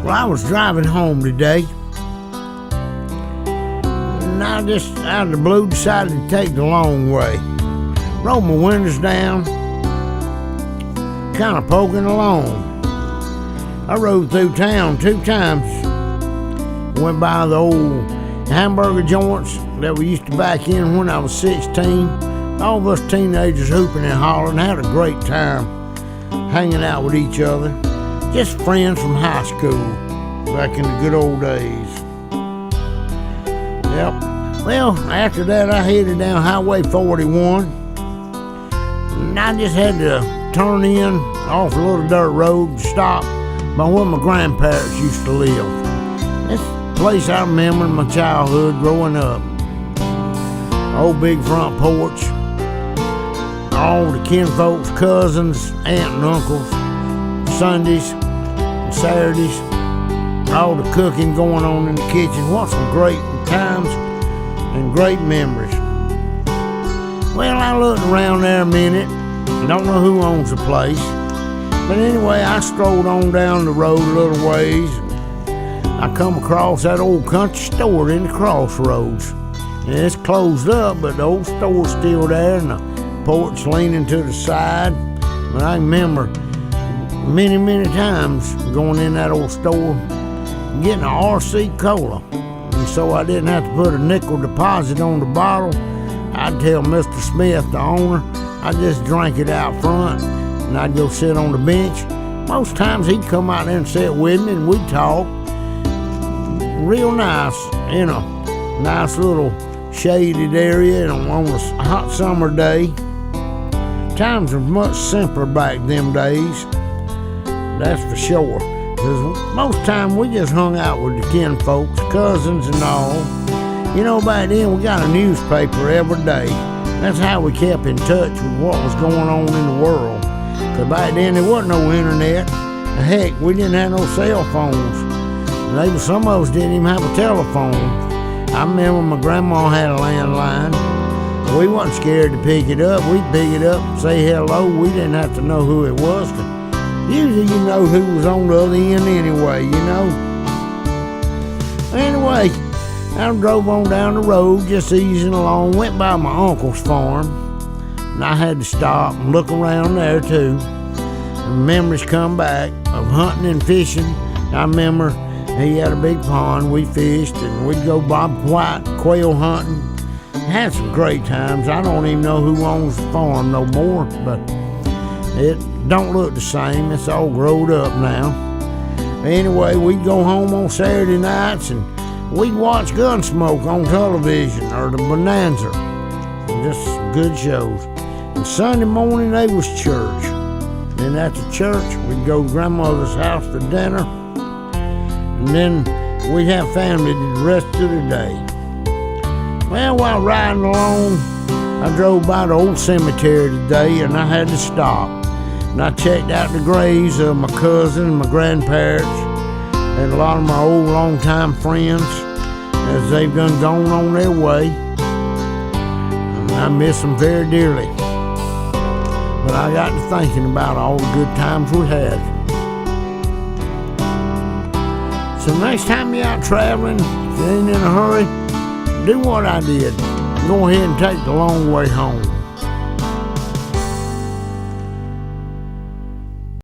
Well, I was driving home today, and I just out of the blue decided to take the long way. Rolled my windows down, kind of poking along. I rode through town 2 times. Went by the old hamburger joints that we used to back in when I was 16. All of us teenagers hooping and hollering, had a great time hanging out with each other. Just friends from high school back in the good old days. Yep. Well, after that I headed down Highway 41. And I just had to turn in off a little dirt road and stop by where my grandparents used to live. This place I remember in my childhood growing up. Old big front porch. All the kinfolks, cousins, aunt and uncles, Sundays and Saturdays, all the cooking going on in the kitchen. What some great times and great memories. Well, I looked around there a minute. Don't know who owns the place. But anyway, I strolled on down the road a little ways. I come across that old country store in the crossroads. And it's closed up, but the old store's still there, and the porch leaning to the side. But I remember many times going in that old store and getting an RC Cola. And so I didn't have to put a nickel deposit on the bottle. I'd tell Mr. Smith, the owner, I just drank it out front, and I'd go sit on the bench. Most times he'd come out there and sit with me, and we'd talk. Real nice, in a nice little shaded area on a hot summer day. Times were much simpler back them days, that's for sure. Because most time we just hung out with the kinfolks, cousins and all. You know, back then we got a newspaper every day. That's how we kept in touch with what was going on in the world. Because back then there wasn't no internet. Heck, we didn't have no cell phones. And some of us didn't even have a telephone. I remember my grandma had a landline. We wasn't scared to pick it up. We'd pick it up and say hello. We didn't have to know who it was. Usually you know who was on the other end anyway, you know. Anyway, I drove on down the road, just easing along, went by my uncle's farm, and I had to stop and look around there too. And memories come back of hunting and fishing. I remember he had a big pond, we fished, and we'd go bob white quail hunting. Had some great times. I don't even know who owns the farm no more, but it don't look the same. It's all growed up now. Anyway, we'd go home on Saturday nights and we'd watch Gunsmoke on television or the Bonanza. Just good shows. And Sunday morning they was church. Then after church we'd go to grandmother's house for dinner. And then we'd have family the rest of the day. Well, while riding along, I drove by the old cemetery today and I had to stop. And I checked out the graves of my cousin and my grandparents and a lot of my old longtime friends as they've done gone on their way. And I miss them very dearly. But I got to thinking about all the good times we had. So next time you're out traveling, if you ain't in a hurry, do what I did. Go ahead and take the long way home.